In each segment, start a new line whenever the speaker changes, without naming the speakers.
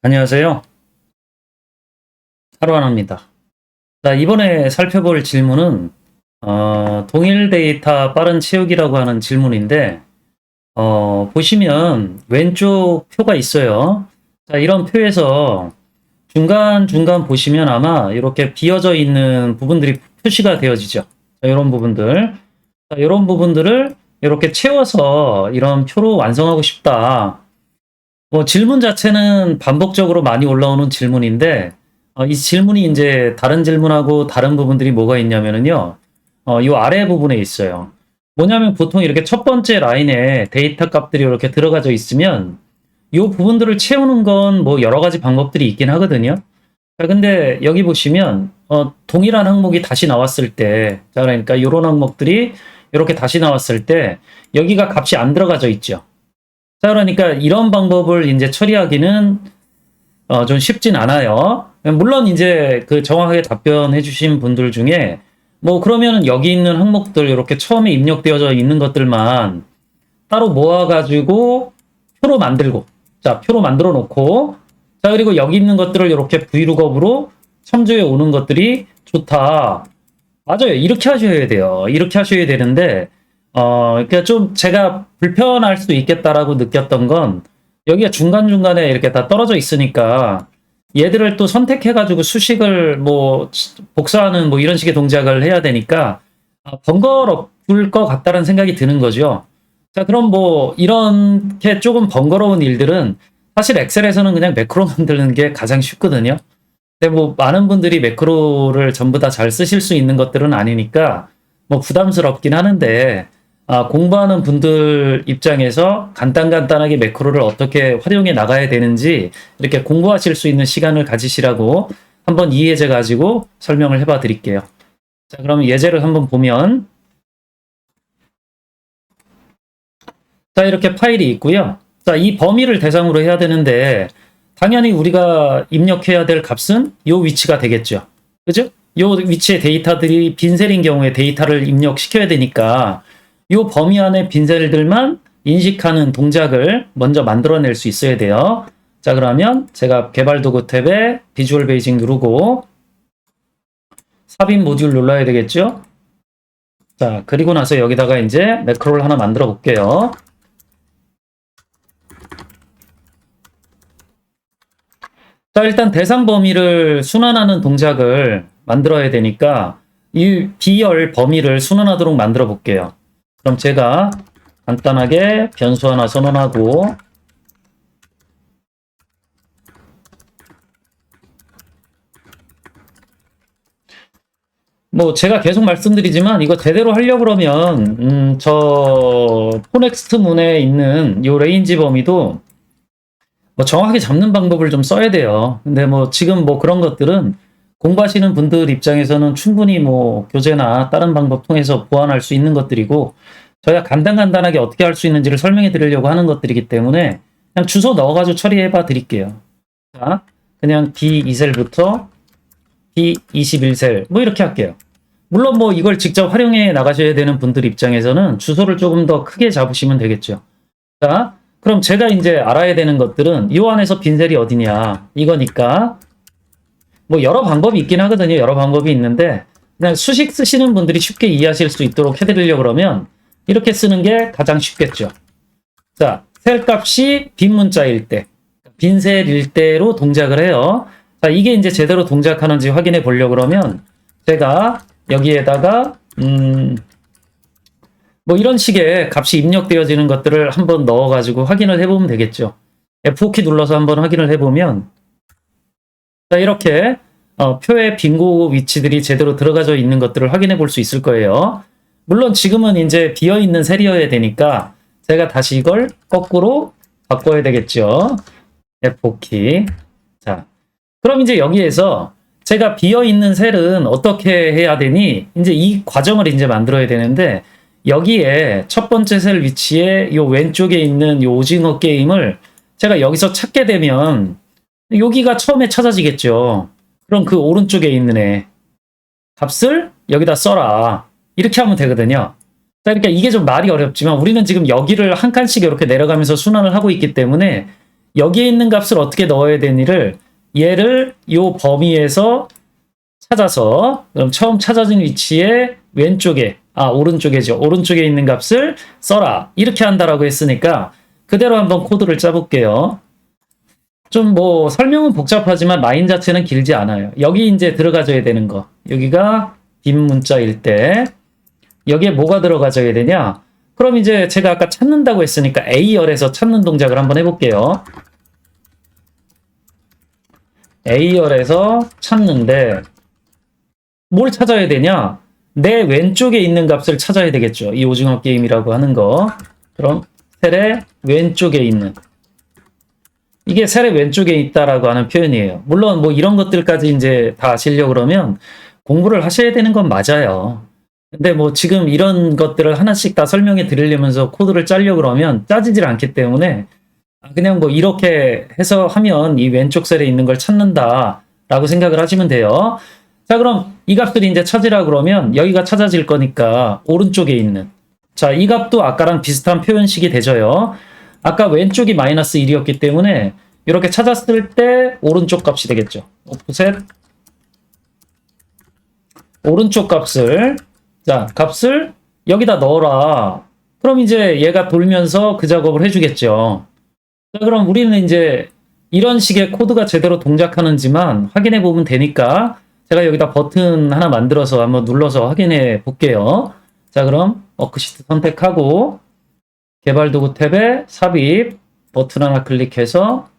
안녕하세요. 하루하나입니다. 자, 이번에 살펴볼 질문은 동일 데이터 빠른 채우기라고 하는 질문인데 보시면 왼쪽 표가 있어요. 자, 이런 표에서 중간중간 보시면 아마 이렇게 비어져 있는 부분들이 표시가 되어지죠. 자, 이런 부분들. 자, 이런 부분들을 이렇게 채워서 이런 표로 완성하고 싶다. 질문 자체는 반복적으로 많이 올라오는 질문인데, 이 질문이 이제 다른 질문하고 다른 부분들이 뭐가 있냐면은요, 이 아래 부분에 있어요. 뭐냐면 보통 이렇게 첫 번째 라인에 데이터 값들이 이렇게 들어가져 있으면, 이 부분들을 채우는 건 뭐 여러 가지 방법들이 있긴 하거든요. 자, 근데 여기 보시면, 동일한 항목이 다시 나왔을 때, 자, 그러니까 이런 항목들이 이렇게 다시 나왔을 때, 여기가 값이 안 들어가져 있죠. 자, 그러니까 이런 방법을 이제 처리하기는 좀 쉽진 않아요. 물론 이제 그 정확하게 답변해 주신 분들 중에 뭐 그러면은 여기 있는 항목들 이렇게 처음에 입력되어져 있는 것들만 따로 모아가지고 표로 만들고, 자, 표로 만들어 놓고, 자, 그리고 여기 있는 것들을 이렇게 브이룩업으로 참조해 오는 것들이 좋다. 맞아요. 이렇게 하셔야 돼요. 이렇게 하셔야 되는데, 그러니까 좀 제가 불편할 수도 있겠다라고 느꼈던 건 여기가 중간중간에 이렇게 다 떨어져 있으니까 얘들을 또 선택해가지고 수식을 뭐 복사하는 뭐 이런 식의 동작을 해야 되니까 번거로울 것 같다는 생각이 드는 거죠. 자, 그럼 뭐 이렇게 조금 번거로운 일들은 사실 엑셀에서는 그냥 매크로 만드는 게 가장 쉽거든요. 근데 뭐 많은 분들이 매크로를 전부 다 잘 쓰실 수 있는 것들은 아니니까 뭐 부담스럽긴 하는데 공부하는 분들 입장에서 간단하게 매크로를 어떻게 활용해 나가야 되는지 이렇게 공부하실 수 있는 시간을 가지시라고 한번 이 예제 가지고 설명을 해봐 드릴게요. 자, 그러면 예제를 한번 보면, 자, 이렇게 파일이 있고요. 자, 이 범위를 대상으로 해야 되는데 당연히 우리가 입력해야 될 값은 이 위치가 되겠죠. 그죠? 이 위치의 데이터들이 빈셀인 경우에 데이터를 입력시켜야 되니까 이 범위 안에 빈셀들만 인식하는 동작을 먼저 만들어낼 수 있어야 돼요. 자, 그러면 제가 개발 도구 탭에 비주얼 베이직 누르고 삽입 모듈 눌러야 되겠죠? 자, 그리고 나서 여기다가 이제 매크로를 하나 만들어 볼게요. 자, 일단 대상 범위를 순환하는 동작을 만들어야 되니까 이 비열 범위를 순환하도록 만들어 볼게요. 그럼 제가 간단하게 변수 하나 선언하고, 뭐 제가 계속 말씀드리지만 이거 제대로 하려고 그러면 저 포넥스트 문에 있는 이 레인지 범위도 뭐 정확하게 잡는 방법을 좀 써야 돼요. 근데 뭐 지금 뭐 그런 것들은 공부하시는 분들 입장에서는 충분히 뭐 교재나 다른 방법 통해서 보완할 수 있는 것들이고, 저희가 간단하게 어떻게 할 수 있는지를 설명해 드리려고 하는 것들이기 때문에 그냥 주소 넣어가지고 처리해 봐 드릴게요. 자, 그냥 B2셀부터 B21셀 뭐 이렇게 할게요. 물론 뭐 이걸 직접 활용해 나가셔야 되는 분들 입장에서는 주소를 조금 더 크게 잡으시면 되겠죠. 자, 그럼 제가 이제 알아야 되는 것들은 이 안에서 빈셀이 어디냐 이거니까, 뭐 여러 방법이 있긴 하거든요. 여러 방법이 있는데 그냥 수식 쓰시는 분들이 쉽게 이해하실 수 있도록 해드리려고 그러면 이렇게 쓰는 게 가장 쉽겠죠. 자, 셀 값이 빈 문자일 때, 빈셀일 때로 동작을 해요. 자, 이게 이제 제대로 동작하는지 확인해 보려고 그러면 제가 여기에다가 뭐 이런 식의 값이 입력되어지는 것들을 한번 넣어가지고 확인을 해보면 되겠죠. F4키 눌러서 한번 확인을 해보면, 자, 이렇게 표의 빈고 위치들이 제대로 들어가져 있는 것들을 확인해 볼 수 있을 거예요. 물론 지금은 이제 비어있는 셀이어야 되니까 제가 다시 이걸 거꾸로 바꿔야 되겠죠. F4키. 자, 그럼 이제 여기에서 제가 비어있는 셀은 어떻게 해야 되니? 이제 이 과정을 이제 만들어야 되는데, 여기에 첫 번째 셀 위치에 요 왼쪽에 있는 요 오징어 게임을 제가 여기서 찾게 되면 여기가 처음에 찾아지겠죠. 그럼 그 오른쪽에 있는 애 값을 여기다 써라. 이렇게 하면 되거든요. 그러니까 이게 좀 말이 어렵지만 우리는 지금 여기를 한 칸씩 이렇게 내려가면서 순환을 하고 있기 때문에 여기에 있는 값을 어떻게 넣어야 되니를 얘를 요 범위에서 찾아서 그럼 처음 찾아진 위치에 왼쪽에 오른쪽에죠. 오른쪽에 있는 값을 써라. 이렇게 한다라고 했으니까 그대로 한번 코드를 짜볼게요. 좀 뭐 설명은 복잡하지만 라인 자체는 길지 않아요. 여기 이제 들어가줘야 되는 거. 여기가 빈 문자일 때 여기에 뭐가 들어가줘야 되냐? 그럼 이제 제가 아까 찾는다고 했으니까 A열에서 찾는 동작을 한번 해볼게요. A열에서 찾는데 뭘 찾아야 되냐? 내 왼쪽에 있는 값을 찾아야 되겠죠. 이 오징어 게임이라고 하는 거. 그럼 셀의 왼쪽에 있는 이게 셀의 왼쪽에 있다라고 하는 표현이에요. 물론 뭐 이런 것들까지 이제 다 아시려고 그러면 공부를 하셔야 되는 건 맞아요. 근데 뭐 지금 이런 것들을 하나씩 다 설명해 드리려면서 코드를 짜려고 그러면 짜지질 않기 때문에 그냥 뭐 이렇게 해서 하면 이 왼쪽 셀에 있는 걸 찾는다라고 생각을 하시면 돼요. 자, 그럼 이 값들이 이제 찾으라 그러면 여기가 찾아질 거니까 오른쪽에 있는 자, 이 값도 아까랑 비슷한 표현식이 되져요. 아까 왼쪽이 마이너스 1이었기 때문에 이렇게 찾았을 때 오른쪽 값이 되겠죠. 오프셋 오른쪽 값을 값을 여기다 넣어라. 그럼 이제 얘가 돌면서 그 작업을 해주겠죠. 자, 그럼 우리는 이제 이런 식의 코드가 제대로 동작하는지만 확인해 보면 되니까 제가 여기다 버튼 하나 만들어서 한번 눌러서 확인해 볼게요. 자, 그럼 워크시트 선택하고 개발 도구 탭에 삽입 버튼 하나 클릭해서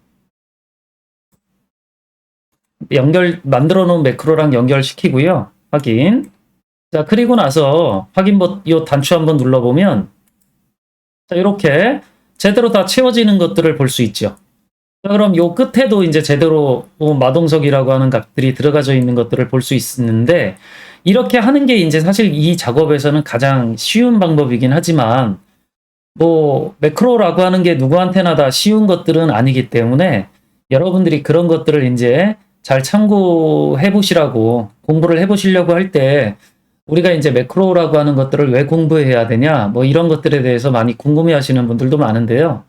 만들어 놓은 매크로랑 연결시키고요. 확인. 자, 그리고 나서 요 단추 한번 눌러보면 자, 이렇게 제대로 다 채워지는 것들을 볼 수 있죠. 자, 그럼 요 끝에도 이제 제대로 마동석이라고 하는 값들이 들어가져 있는 것들을 볼 수 있는데 이렇게 하는 게 이제 사실 이 작업에서는 가장 쉬운 방법이긴 하지만 뭐 매크로라고 하는 게 누구한테나 다 쉬운 것들은 아니기 때문에 여러분들이 그런 것들을 이제 잘 참고해 보시라고 공부를 해 보시려고 할 때 우리가 이제 매크로라고 하는 것들을 왜 공부해야 되냐 뭐 이런 것들에 대해서 많이 궁금해 하시는 분들도 많은데요.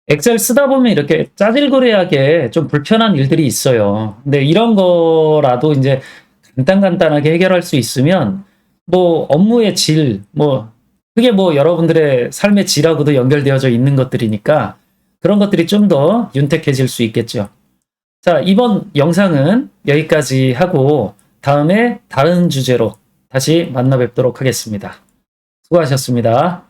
엑셀 쓰다 보면 이렇게 짜질거리하게 좀 불편한 일들이 있어요. 근데 이런 거라도 이제 간단하게 해결할 수 있으면 뭐 업무의 질, 그게 뭐 여러분들의 삶의 질하고도 연결되어져 있는 것들이니까 그런 것들이 좀 더 윤택해질 수 있겠죠. 자, 이번 영상은 여기까지 하고 다음에 다른 주제로 다시 만나 뵙도록 하겠습니다. 수고하셨습니다.